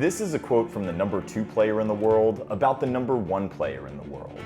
This is a quote from the #2 player in the world about the #1 player in the world.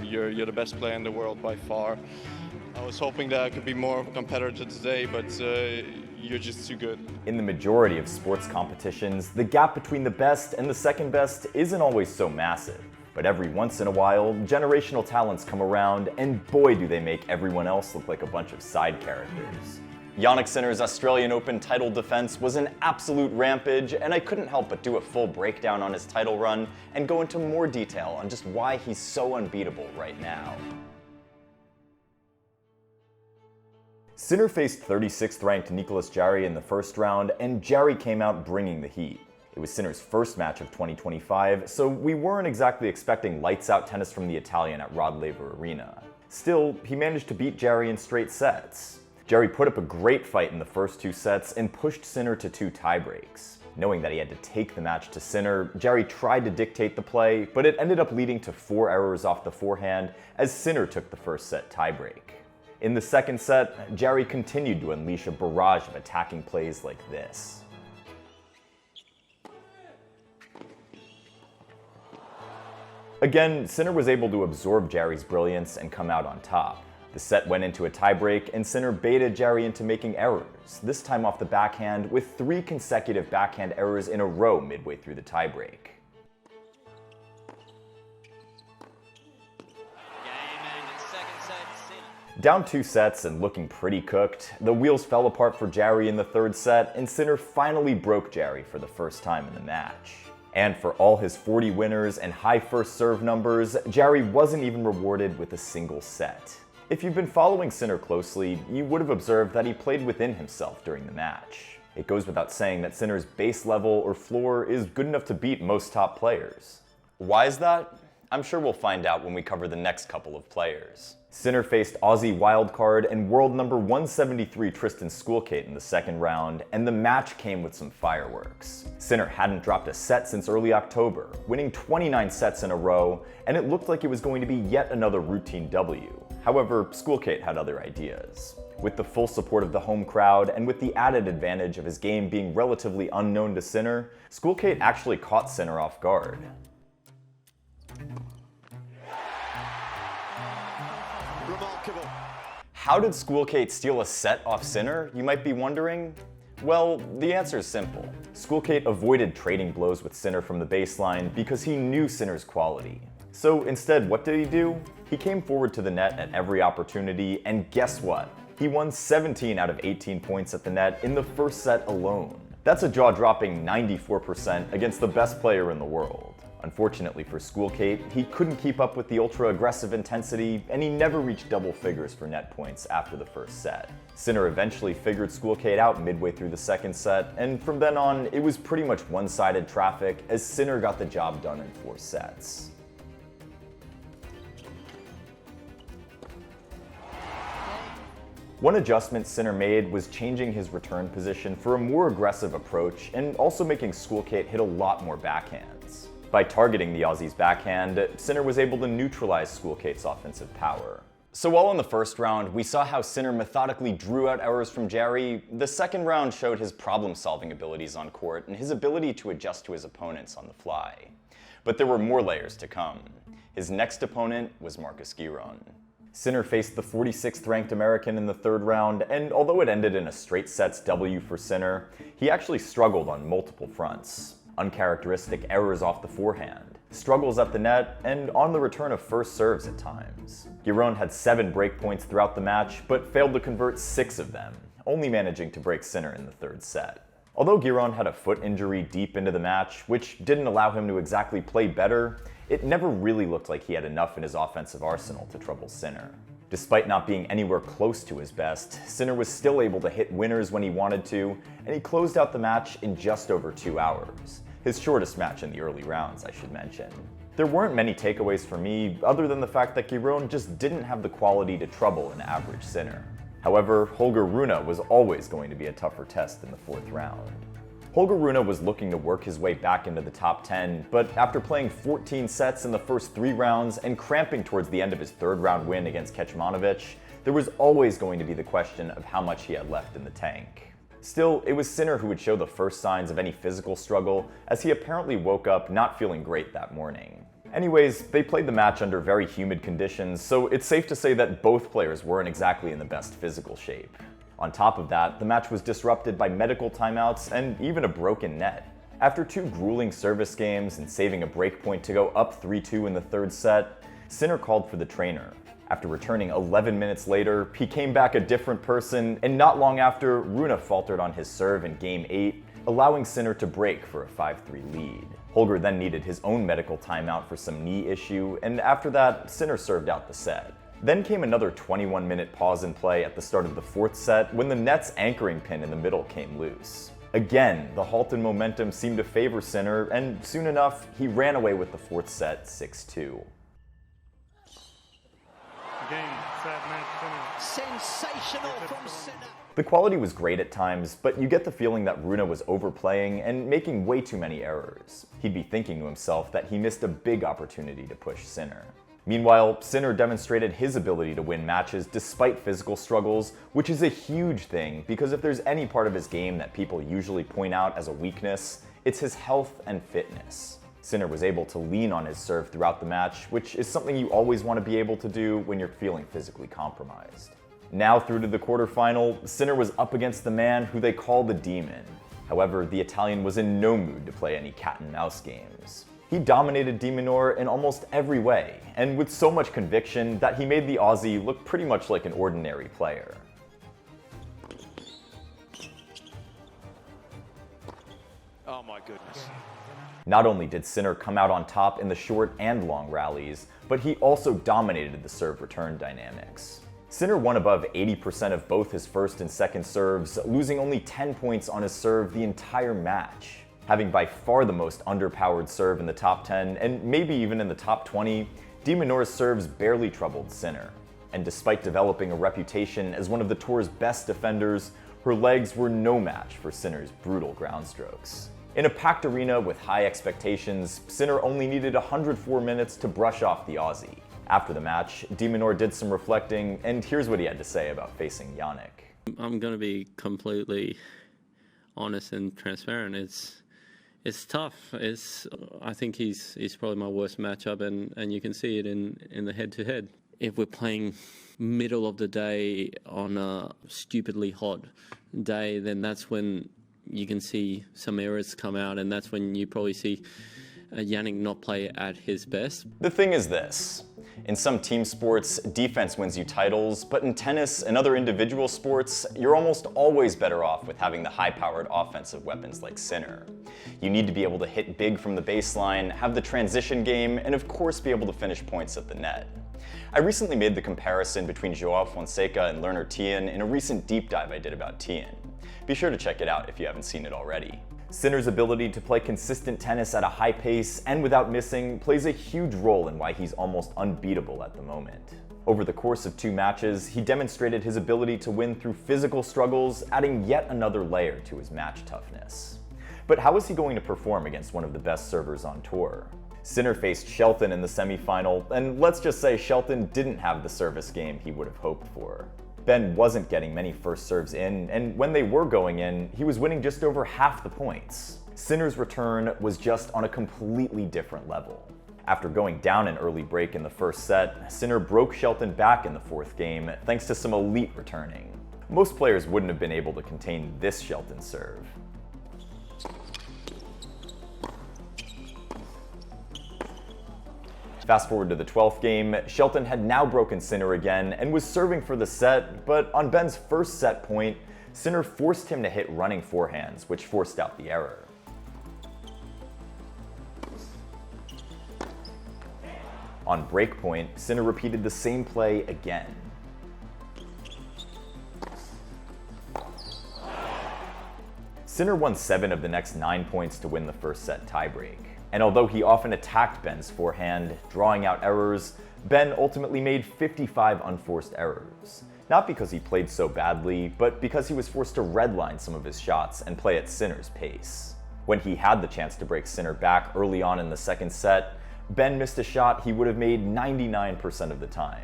You're the best player in the world by far. I was hoping that I could be more competitive today, but you're just too good. In the majority of sports competitions, the gap between the best and the second best isn't always so massive. But every once in a while, generational talents come around, and boy do they make everyone else look like a bunch of side characters. Jannik Sinner's Australian Open title defense was an absolute rampage, and I couldn't help but do a full breakdown on his title run and go into more detail on just why he's so unbeatable right now. Sinner faced 36th ranked Nicolas Jarry in the first round, and Jarry came out bringing the heat. It was Sinner's first match of 2025, so we weren't exactly expecting lights-out tennis from the Italian at Rod Laver Arena. Still, he managed to beat Jarry in straight sets. Jarry put up a great fight in the first 2 sets and pushed Sinner to 2 tiebreaks. Knowing that he had to take the match to Sinner, Jarry tried to dictate the play, but it ended up leading to 4 errors off the forehand as Sinner took the first set tiebreak. In the second set, Jarry continued to unleash a barrage of attacking plays like this. Again, Sinner was able to absorb Jarry's brilliance and come out on top. The set went into a tiebreak, and Sinner baited Jarry into making errors, this time off the backhand, with 3 consecutive backhand errors in a row midway through the tiebreak. Down 2 sets and looking pretty cooked, the wheels fell apart for Jarry in the third set, and Sinner finally broke Jarry for the first time in the match. And for all his 40 winners and high first serve numbers, Jarry wasn't even rewarded with a single set. If you've been following Sinner closely, you would have observed that he played within himself during the match. It goes without saying that Sinner's base level or floor is good enough to beat most top players. Why is that? I'm sure we'll find out when we cover the next couple of players. Sinner faced Aussie wildcard and world number 173 Tristan Schoolkate in the second round, and the match came with some fireworks. Sinner hadn't dropped a set since early October, winning 29 sets in a row, and it looked like it was going to be yet another routine W. However, Schoolkate had other ideas. With the full support of the home crowd, and with the added advantage of his game being relatively unknown to Sinner, Schoolkate actually caught Sinner off guard. Remarkable. How did Schoolkate steal a set off Sinner, you might be wondering? Well, the answer is simple. Schoolkate avoided trading blows with Sinner from the baseline because he knew Sinner's quality. So instead, what did he do? He came forward to the net at every opportunity, and guess what? He won 17 out of 18 points at the net in the first set alone. That's a jaw-dropping 94% against the best player in the world. Unfortunately for Schoolkate, he couldn't keep up with the ultra-aggressive intensity, and he never reached double figures for net points after the first set. Sinner eventually figured Schoolkate out midway through the second set, and from then on, it was pretty much one-sided traffic as Sinner got the job done in 4 sets. One adjustment Sinner made was changing his return position for a more aggressive approach and also making Schoolkate hit a lot more backhands. By targeting the Aussie's backhand, Sinner was able to neutralize Schoolkate's offensive power. So while in the first round, we saw how Sinner methodically drew out errors from Jarry, the second round showed his problem-solving abilities on court and his ability to adjust to his opponents on the fly. But there were more layers to come. His next opponent was Marcus Giron. Sinner faced the 46th ranked American in the third round, and although it ended in a straight sets W for Sinner, he actually struggled on multiple fronts. Uncharacteristic errors off the forehand, struggles at the net, and on the return of first serves at times. Giron had 7 breakpoints throughout the match, but failed to convert 6 of them, only managing to break Sinner in the third set. Although Giron had a foot injury deep into the match, which didn't allow him to exactly play better, it never really looked like he had enough in his offensive arsenal to trouble Sinner. Despite not being anywhere close to his best, Sinner was still able to hit winners when he wanted to, and he closed out the match in just over 2 hours. His shortest match in the early rounds, I should mention. There weren't many takeaways for me, other than the fact that Giron just didn't have the quality to trouble an average Sinner. However, Holger Rune was always going to be a tougher test in the fourth round. Holger Rune was looking to work his way back into the top 10, but after playing 14 sets in the first 3 rounds and cramping towards the end of his third round win against Kecmanovic, there was always going to be the question of how much he had left in the tank. Still, it was Sinner who would show the first signs of any physical struggle, as he apparently woke up not feeling great that morning. Anyways, they played the match under very humid conditions, so it's safe to say that both players weren't exactly in the best physical shape. On top of that, the match was disrupted by medical timeouts and even a broken net. After 2 grueling service games and saving a break point to go up 3-2 in the third set, Sinner called for the trainer. After returning 11 minutes later, he came back a different person, and not long after, Rune faltered on his serve in Game 8, allowing Sinner to break for a 5-3 lead. Holger then needed his own medical timeout for some knee issue, and after that, Sinner served out the set. Then came another 21-minute pause in play at the start of the fourth set when the net's anchoring pin in the middle came loose. Again, the halted momentum seemed to favor Sinner, and soon enough, he ran away with the fourth set 6-2. Game, set, match, sensational from Sinner. The quality was great at times, but you get the feeling that Rune was overplaying and making way too many errors. He'd be thinking to himself that he missed a big opportunity to push Sinner. Meanwhile, Sinner demonstrated his ability to win matches despite physical struggles, which is a huge thing because if there's any part of his game that people usually point out as a weakness, it's his health and fitness. Sinner was able to lean on his serve throughout the match, which is something you always want to be able to do when you're feeling physically compromised. Now through to the quarterfinal, Sinner was up against the man who they call the Demon. However, the Italian was in no mood to play any cat and mouse games. He dominated de Minaur in almost every way, and with so much conviction that he made the Aussie look pretty much like an ordinary player. Oh my goodness. Not only did Sinner come out on top in the short and long rallies, but he also dominated the serve-return dynamics. Sinner won above 80% of both his first and second serves, losing only 10 points on his serve the entire match. Having by far the most underpowered serve in the top 10, and maybe even in the top 20, de Minaur's serves barely troubled Sinner. And despite developing a reputation as one of the tour's best defenders, her legs were no match for Sinner's brutal ground strokes. In a packed arena with high expectations, Sinner only needed 104 minutes to brush off the Aussie. After the match, de Minaur did some reflecting, and here's what he had to say about facing Jannik. I'm going to be completely honest and transparent. It's tough. I think he's probably my worst matchup, and you can see it in the head-to-head. If we're playing middle of the day on a stupidly hot day, then that's when you can see some errors come out, and that's when you probably see Jannik not play at his best. The thing is this. In some team sports, defense wins you titles, but in tennis and other individual sports, you're almost always better off with having the high-powered offensive weapons like Sinner. You need to be able to hit big from the baseline, have the transition game, and of course be able to finish points at the net. I recently made the comparison between Joao Fonseca and Lerner Tien in a recent deep dive I did about Tien. Be sure to check it out if you haven't seen it already. Sinner's ability to play consistent tennis at a high pace and without missing plays a huge role in why he's almost unbeatable at the moment. Over the course of 2 matches, he demonstrated his ability to win through physical struggles, adding yet another layer to his match toughness. But how is he going to perform against one of the best servers on tour? Sinner faced Shelton in the semifinal, and let's just say Shelton didn't have the service game he would have hoped for. Ben wasn't getting many first serves in, and when they were going in, he was winning just over half the points. Sinner's return was just on a completely different level. After going down an early break in the first set, Sinner broke Shelton back in the fourth game thanks to some elite returning. Most players wouldn't have been able to contain this Shelton serve. Fast forward to the 12th game, Shelton had now broken Sinner again and was serving for the set, but on Ben's first set point, Sinner forced him to hit running forehands, which forced out the error. On break point, Sinner repeated the same play again. Sinner won 7 of the next 9 points to win the first set tiebreak. And although he often attacked Ben's forehand, drawing out errors, Ben ultimately made 55 unforced errors. Not because he played so badly, but because he was forced to redline some of his shots and play at Sinner's pace. When he had the chance to break Sinner back early on in the second set, Ben missed a shot he would have made 99% of the time.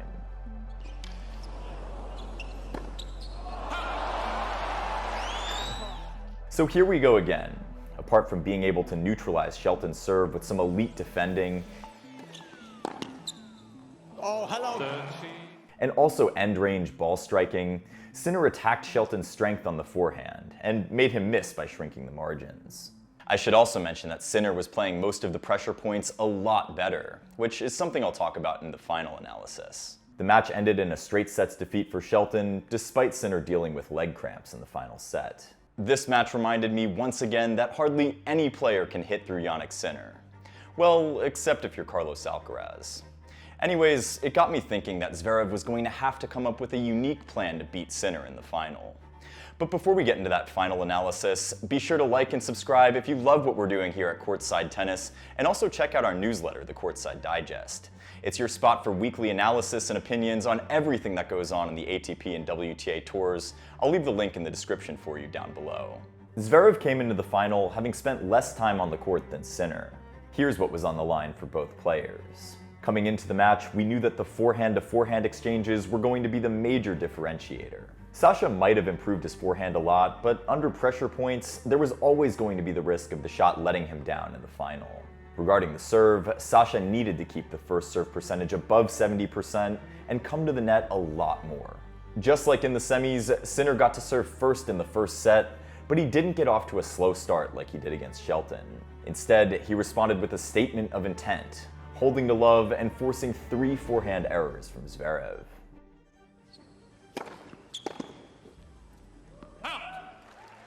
So here we go again. Apart from being able to neutralize Shelton's serve with some elite defending, Oh, hello. and also end-range ball striking, Sinner attacked Shelton's strength on the forehand and made him miss by shrinking the margins. I should also mention that Sinner was playing most of the pressure points a lot better, which is something I'll talk about in the final analysis. The match ended in a straight sets defeat for Shelton, despite Sinner dealing with leg cramps in the final set. This match reminded me once again that hardly any player can hit through Jannik Sinner. Well, except if you're Carlos Alcaraz. Anyways, it got me thinking that Zverev was going to have to come up with a unique plan to beat Sinner in the final. But before we get into that final analysis, be sure to like and subscribe if you love what we're doing here at Courtside Tennis, and also check out our newsletter, the Courtside Digest. It's your spot for weekly analysis and opinions on everything that goes on in the ATP and WTA tours. I'll leave the link in the description for you down below. Zverev came into the final having spent less time on the court than Sinner. Here's what was on the line for both players. Coming into the match, we knew that the forehand-to-forehand exchanges were going to be the major differentiator. Sasha might have improved his forehand a lot, but under pressure points, there was always going to be the risk of the shot letting him down in the final. Regarding the serve, Sasha needed to keep the first serve percentage above 70% and come to the net a lot more. Just like in the semis, Sinner got to serve first in the first set, but he didn't get off to a slow start like he did against Shelton. Instead, he responded with a statement of intent, holding to love and forcing 3 forehand errors from Zverev.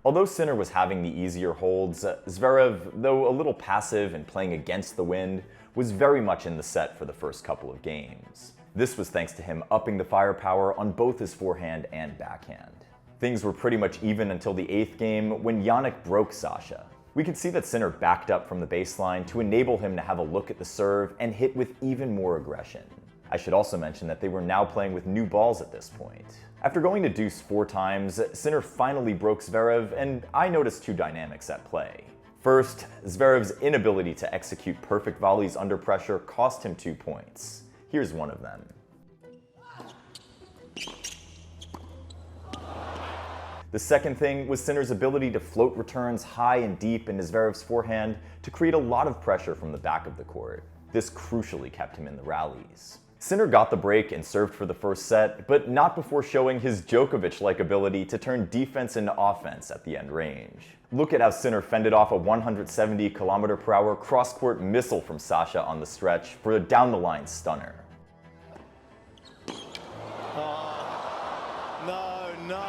Although Sinner was having the easier holds, Zverev, though a little passive and playing against the wind, was very much in the set for the first couple of games. This was thanks to him upping the firepower on both his forehand and backhand. Things were pretty much even until the 8th game when Jannik broke Sasha. We could see that Sinner backed up from the baseline to enable him to have a look at the serve and hit with even more aggression. I should also mention that they were now playing with new balls at this point. After going to deuce 4 times, Sinner finally broke Zverev, and I noticed 2 dynamics at play. First, Zverev's inability to execute perfect volleys under pressure cost him 2 points. Here's one of them. The second thing was Sinner's ability to float returns high and deep into Zverev's forehand to create a lot of pressure from the back of the court. This crucially kept him in the rallies. Sinner got the break and served for the first set, but not before showing his Djokovic-like ability to turn defense into offense at the end range. Look at how Sinner fended off a 170 km/h cross-court missile from Sasha on the stretch for a down-the-line stunner. No.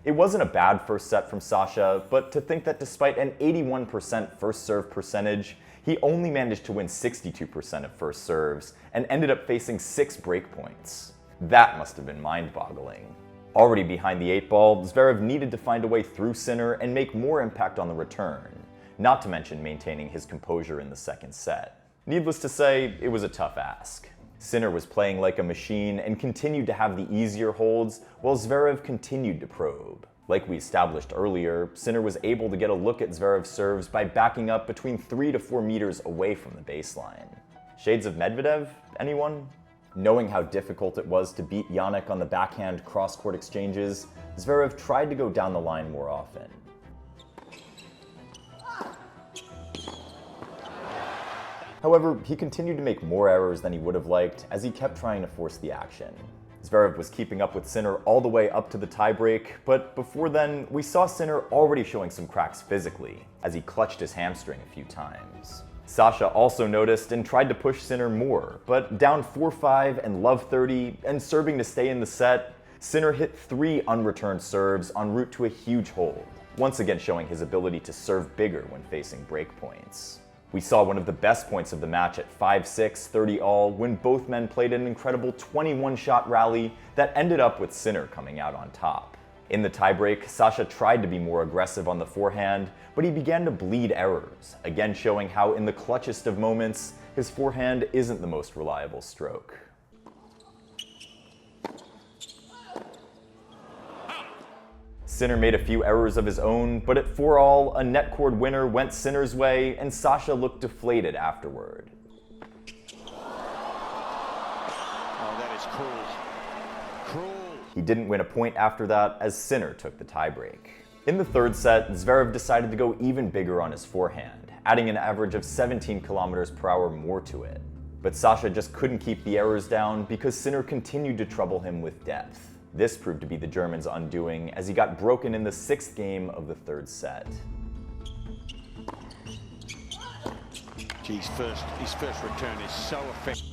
It wasn't a bad first set from Sasha, but to think that despite an 81% first serve percentage, he only managed to win 62% of first serves and ended up facing 6 break points. That must have been mind-boggling. Already behind the 8 ball, Zverev needed to find a way through Sinner and make more impact on the return, not to mention maintaining his composure in the second set. Needless to say, it was a tough ask. Sinner was playing like a machine and continued to have the easier holds, while Zverev continued to probe. Like we established earlier, Sinner was able to get a look at Zverev's serves by backing up between 3 to 4 meters away from the baseline. Shades of Medvedev, anyone? Knowing how difficult it was to beat Jannik on the backhand cross-court exchanges, Zverev tried to go down the line more often. However, he continued to make more errors than he would have liked as he kept trying to force the action. Zverev was keeping up with Sinner all the way up to the tiebreak, but before then, we saw Sinner already showing some cracks physically, as he clutched his hamstring a few times. Sasha also noticed and tried to push Sinner more, but down 4-5 and love 30, and serving to stay in the set, Sinner hit 3 unreturned serves en route to a huge hold, once again showing his ability to serve bigger when facing break points. We saw one of the best points of the match at 5-6, 30 all, when both men played an incredible 21-shot rally that ended up with Sinner coming out on top. In the tiebreak, Sasha tried to be more aggressive on the forehand, but he began to bleed errors, again showing how in the clutchest of moments, his forehand isn't the most reliable stroke. Sinner made a few errors of his own, but at 4 all, a net cord winner went Sinner's way, and Sasha looked deflated afterward. Oh, that is cruel. Cruel. He didn't win a point after that, as Sinner took the tiebreak. In the third set, Zverev decided to go even bigger on his forehand, adding an average of 17 kilometers per hour more to it. But Sasha just couldn't keep the errors down because Sinner continued to trouble him with depth. This proved to be the German's undoing as he got broken in the 6th game of the third set. His first return is so effective.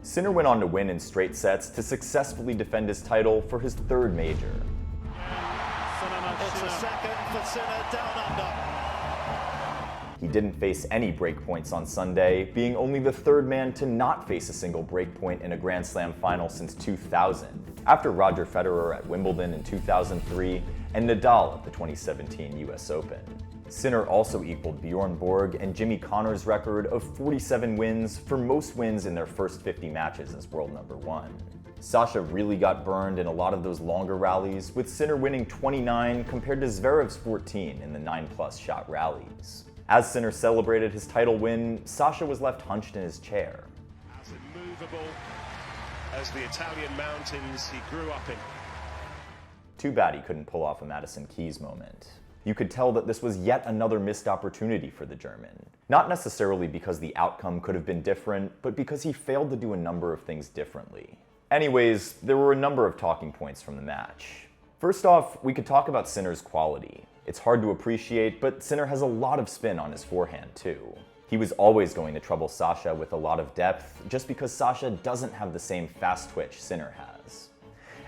Sinner went on to win in straight sets to successfully defend his title for his 3rd major. It's the second for Sinner, down under. He didn't face any breakpoints on Sunday, being only the 3rd man to not face a single breakpoint in a Grand Slam final since 2000, after Roger Federer at Wimbledon in 2003 and Nadal at the 2017 US Open. Sinner also equaled Bjorn Borg and Jimmy Connor's record of 47 wins for most wins in their first 50 matches as world number 1. Sasha really got burned in a lot of those longer rallies, with Sinner winning 29 compared to Zverev's 14 in the 9+ shot rallies. As Sinner celebrated his title win, Sasha was left hunched in his chair. As immovable as the Italian mountains he grew up in. Too bad he couldn't pull off a Madison Keys moment. You could tell that this was yet another missed opportunity for the German. Not necessarily because the outcome could have been different, but because he failed to do a number of things differently. Anyways, there were a number of talking points from the match. First off, we could talk about Sinner's quality. It's hard to appreciate, but Sinner has a lot of spin on his forehand too. He was always going to trouble Sasha with a lot of depth, just because Sasha doesn't have the same fast twitch Sinner has.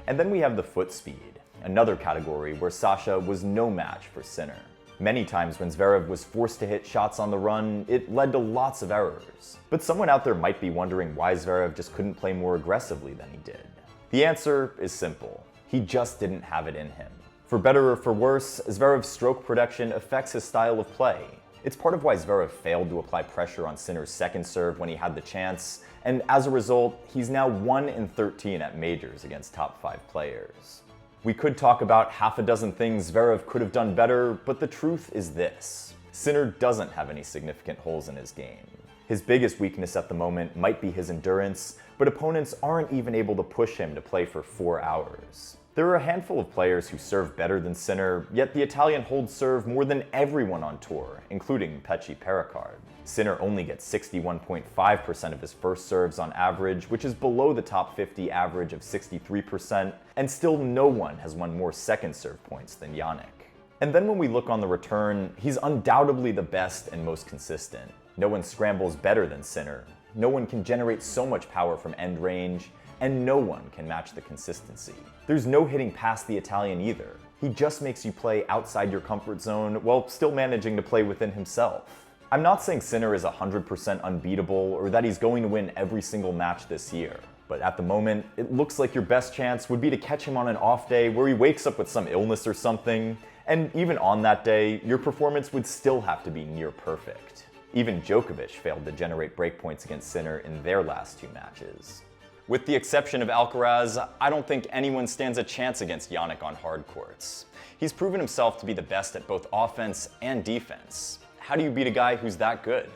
And then we have the foot speed, another category where Sasha was no match for Sinner. Many times when Zverev was forced to hit shots on the run, it led to lots of errors. But someone out there might be wondering why Zverev just couldn't play more aggressively than he did. The answer is simple. He just didn't have it in him. For better or for worse, Zverev's stroke production affects his style of play. It's part of why Zverev failed to apply pressure on Sinner's second serve when he had the chance, and as a result, he's now 1 in 13 at majors against top 5 players. We could talk about half a dozen things Zverev could have done better, but the truth is this. Sinner doesn't have any significant holes in his game. His biggest weakness at the moment might be his endurance, but opponents aren't even able to push him to play for 4 hours. There are a handful of players who serve better than Sinner, yet the Italian holds serve more than everyone on tour, including Pecci Pericard. Sinner only gets 61.5% of his first serves on average, which is below the top 50 average of 63%, and still no one has won more second serve points than Jannik. And then when we look on the return, he's undoubtedly the best and most consistent. No one scrambles better than Sinner, no one can generate so much power from end range, and no one can match the consistency. There's no hitting past the Italian either. He just makes you play outside your comfort zone while still managing to play within himself. I'm not saying Sinner is 100% unbeatable or that he's going to win every single match this year, but at the moment, it looks like your best chance would be to catch him on an off day where he wakes up with some illness or something, and even on that day, your performance would still have to be near perfect. Even Djokovic failed to generate breakpoints against Sinner in their last 2 matches. With the exception of Alcaraz, I don't think anyone stands a chance against Jannik on hard courts. He's proven himself to be the best at both offense and defense. How do you beat a guy who's that good?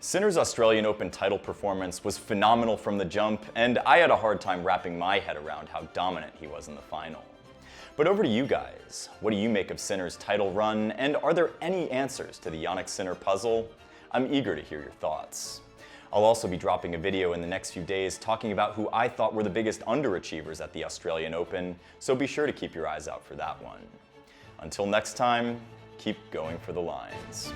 Sinner's Australian Open title performance was phenomenal from the jump, and I had a hard time wrapping my head around how dominant he was in the final. But over to you guys. What do you make of Sinner's title run, and are there any answers to the Jannik Sinner puzzle? I'm eager to hear your thoughts. I'll also be dropping a video in the next few days talking about who I thought were the biggest underachievers at the Australian Open, so be sure to keep your eyes out for that one. Until next time, keep going for the lines.